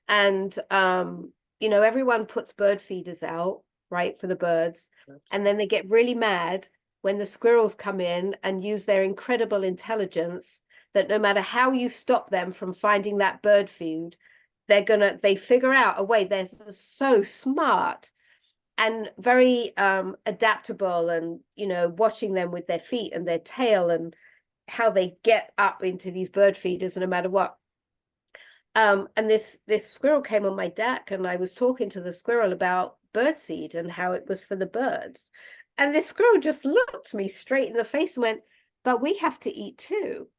and everyone puts bird feeders out, right, for the birds, That's and then they get really mad when the squirrels come in and use their incredible intelligence that no matter how you stop them from finding that bird food, they figure out a way. They're so smart and very adaptable, and watching them with their feet and their tail and how they get up into these bird feeders no matter what. And this squirrel came on my deck, and I was talking to the squirrel about birdseed and how it was for the birds. And this squirrel just looked me straight in the face and went, "But we have to eat too."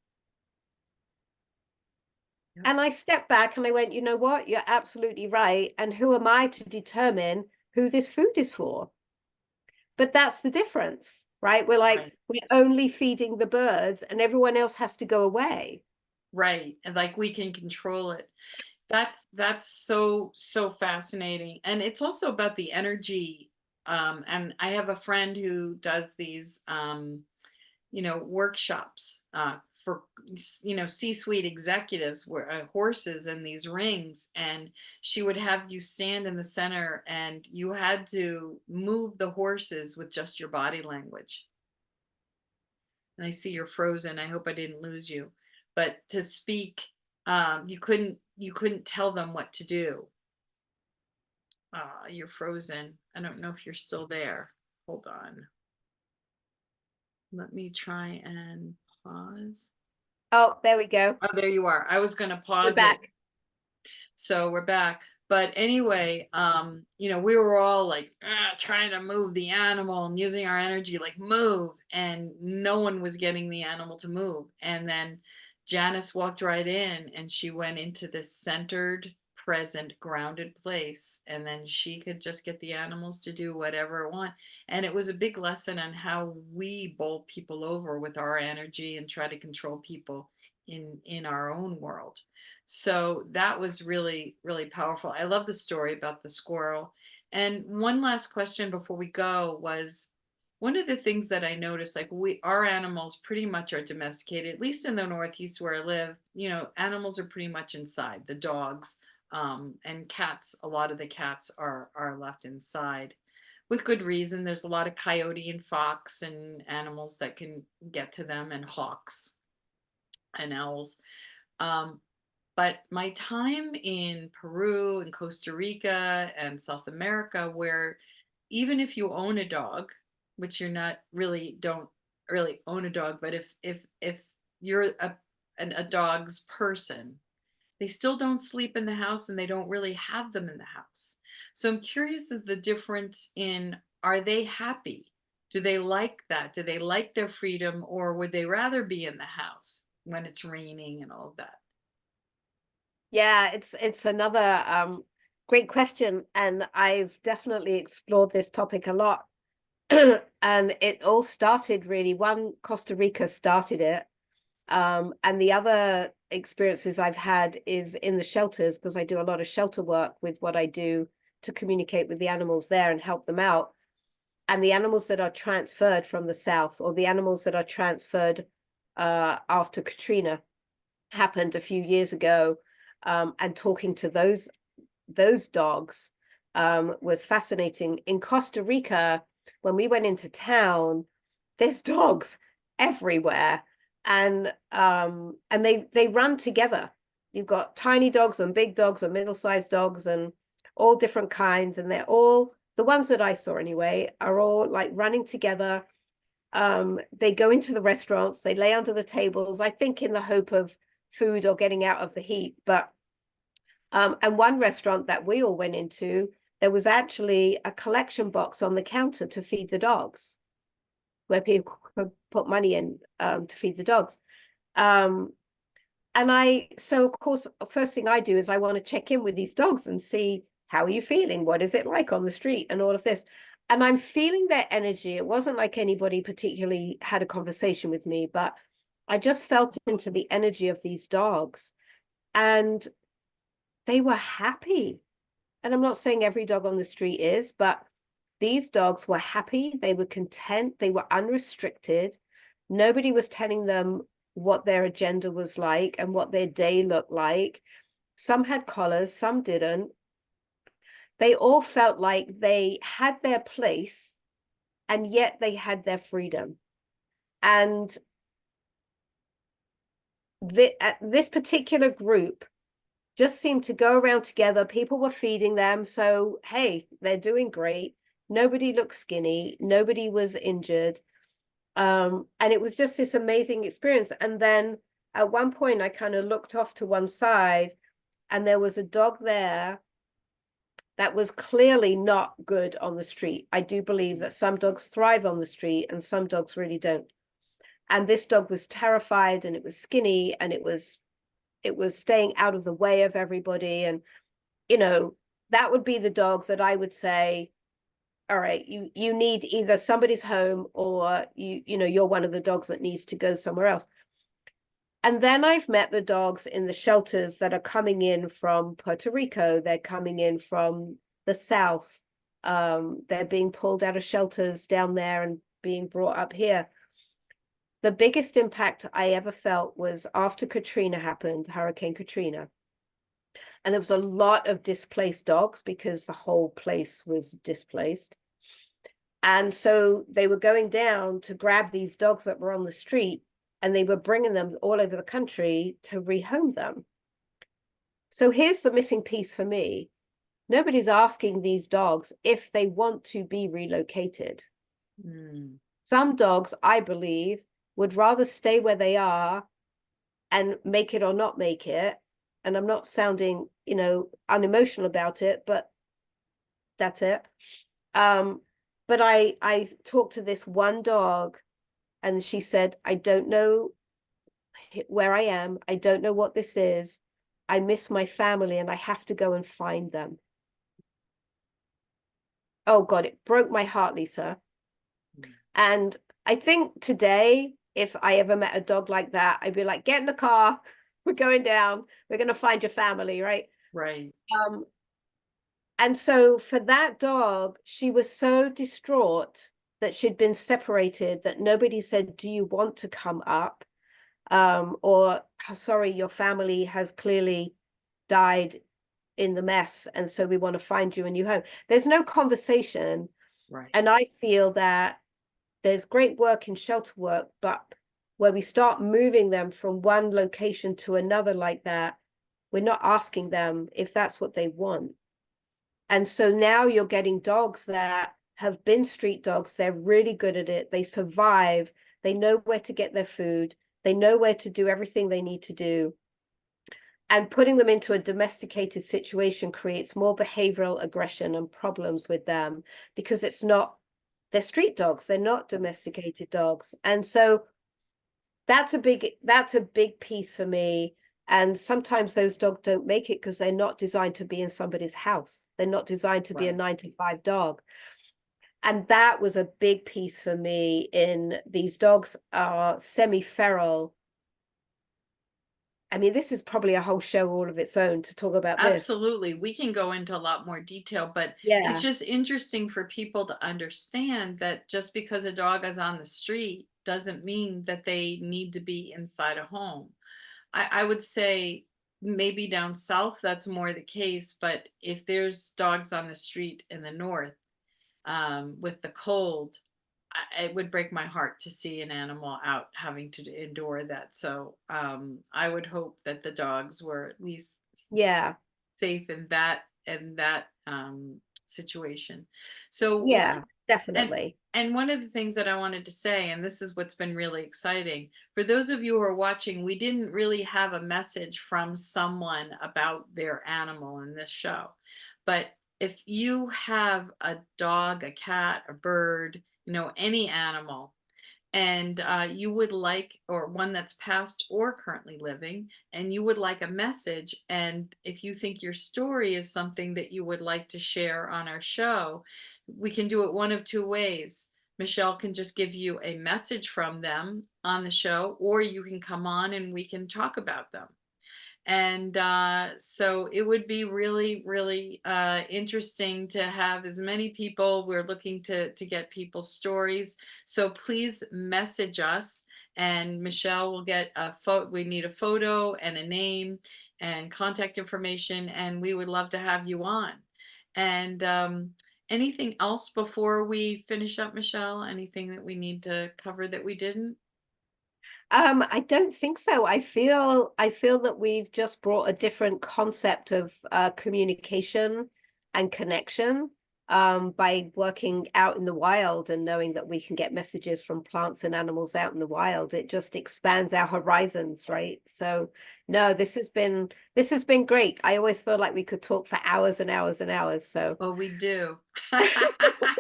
Yep. And I stepped back and I went, you know what? You're absolutely right. And who am I to determine who this food is for? But that's the difference, right? We're like, Right. we're only feeding the birds and everyone else has to go away. Right. And like we can control it. That's so fascinating. And it's also about the energy. And I have a friend who does these workshops for C-suite executives where horses in these rings, and she would have you stand in the center and you had to move the horses with just your body language. And I see you're frozen. I hope I didn't lose you. But to speak, you couldn't tell them what to do. You're frozen. I don't know if you're still there. Hold on. Let me try and pause. Oh, there we go. Oh, there you are. I was going to We're pause it. back. So we're back. But anyway, we were all like trying to move the animal and using our energy, like move, and no one was getting the animal to move. And then Janice walked right in and she went into this centered, present, grounded place. And then she could just get the animals to do whatever it want. And it was a big lesson on how we bowl people over with our energy and try to control people in our own world. So that was really, really powerful. I love the story about the squirrel. And one last question before we go was one of the things that I noticed, like our animals pretty much are domesticated, at least in the Northeast where I live, animals are pretty much inside, the dogs, and cats, a lot of the cats are left inside with good reason. There's a lot of coyote and fox and animals that can get to them, and hawks and owls. Um, but my time in Peru and Costa Rica and South America, where even if you own a dog, which you're not really don't really own a dog, but if you're a dog's person, they still don't sleep in the house and they don't really have them in the house. So I'm curious of the difference in, are they happy? Do they like that? Do they like their freedom, or would they rather be in the house when it's raining and all of that? Yeah, it's another great question. And I've definitely explored this topic a lot. And it all started really, one, Costa Rica started it. And the other experiences I've had is in the shelters, because I do a lot of shelter work with what I do to communicate with the animals there and help them out. And the animals that are transferred from the south, or the animals that are transferred after Katrina happened a few years ago, and talking to those dogs was fascinating. In Costa Rica, when we went into town, there's dogs everywhere, and they run together. You've got tiny dogs and big dogs and middle-sized dogs and all different kinds, and they're all, the ones that I saw anyway, are all like running together. They go into the restaurants, they lay under the tables, I think in the hope of food or getting out of the heat. But and one restaurant that we all went into, there was actually a collection box on the counter to feed the dogs, where people could put money in to feed the dogs. Um, so of course, first thing I do is I want to check in with these dogs and see, how are you feeling? What is it like on the street and all of this? And I'm feeling their energy. It wasn't like anybody particularly had a conversation with me, but I just felt into the energy of these dogs. And they were happy. And I'm not saying every dog on the street is, but these dogs were happy. They were content. They were unrestricted. Nobody was telling them what their agenda was like and what their day looked like. Some had collars, some didn't. They all felt like they had their place and yet they had their freedom. And this particular group just seemed to go around together. People were feeding them. So, hey, they're doing great. Nobody looked skinny. Nobody was injured. And it was just this amazing experience. And then at one point, I kind of looked off to one side, and there was a dog there that was clearly not good on the street. I do believe that some dogs thrive on the street and some dogs really don't. And this dog was terrified, and it was skinny, and it was staying out of the way of everybody. And, you know, that would be the dog that I would say, all right, you need either somebody's home, or you're one of the dogs that needs to go somewhere else. And then I've met the dogs in the shelters that are coming in from Puerto Rico. They're coming in from the South. They're being pulled out of shelters down there and being brought up here. The biggest impact I ever felt was after Katrina happened, Hurricane Katrina. And there was a lot of displaced dogs because the whole place was displaced. And so they were going down to grab these dogs that were on the street, and they were bringing them all over the country to rehome them. So here's the missing piece for me. Nobody's asking these dogs if they want to be relocated. Mm. Some dogs, I believe, would rather stay where they are and make it or not make it. And I'm not sounding, unemotional about it, but that's it. But I talked to this one dog, and she said, I don't know where I am. I don't know what this is. I miss my family and I have to go and find them. Oh God, it broke my heart, Lisa. And I think today, if I ever met a dog like that, I'd be like, get in the car. We're going down. We're going to find your family, right? Right. And so for that dog, she was so distraught that she'd been separated, that nobody said, do you want to come up? Or, sorry, your family has clearly died in the mess, and so we want to find you a new home. There's no conversation. Right. And I feel that there's great work in shelter work, but where we start moving them from one location to another like that, we're not asking them if that's what they want. And so now you're getting dogs that have been street dogs. They're really good at it. They survive. They know where to get their food. They know where to do everything they need to do. And putting them into a domesticated situation creates more behavioral aggression and problems with them, because they're street dogs. They're not domesticated dogs. And so that's a big piece for me. And sometimes those dogs don't make it because they're not designed to be in somebody's house. They're not designed to be a 9-to-5 dog. And that was a big piece for me. In these dogs are semi-feral. I mean, this is probably a whole show all of its own to talk about this. Absolutely. We can go into a lot more detail, but it's Yeah. just interesting for people to understand that just because a dog is on the street doesn't mean that they need to be inside a home. I would say maybe down south that's more the case, but if there's dogs on the street in the north, with the cold, it would break my heart to see an animal out having to endure that. So I would hope that the dogs were at least Yeah. safe in that situation. So Yeah, and definitely. and one of the things that I wanted to say, and this is what's been really exciting, for those of you who are watching, we didn't really have a message from someone about their animal in this show. But if you have a dog, a cat, a bird, any animal, and you would like, or one that's past or currently living, and you would like a message, and if you think your story is something that you would like to share on our show, we can do it one of two ways. Michele can just give you a message from them on the show, or you can come on and we can talk about them. And so it would be really, really interesting to have as many people. We're looking to get people's stories. So please message us, and Michele will get a photo. We need a photo and a name and contact information, and we would love to have you on. And anything else before we finish up, Michele? Anything that we need to cover that we didn't? I don't think so. I feel that we've just brought a different concept of communication and connection by working out in the wild and knowing that we can get messages from plants and animals out in the wild. It just expands our horizons, right? So no, this has been great. I always feel like we could talk for hours and hours and hours. So Well, we do. that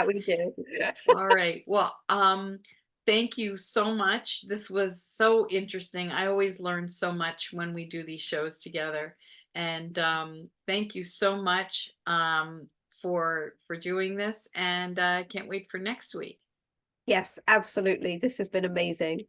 we do. All right. Well, thank you so much. This was so interesting. I always learn so much when we do these shows together. And thank you so much for doing this. And I can't wait for next week. Yes, absolutely. This has been amazing.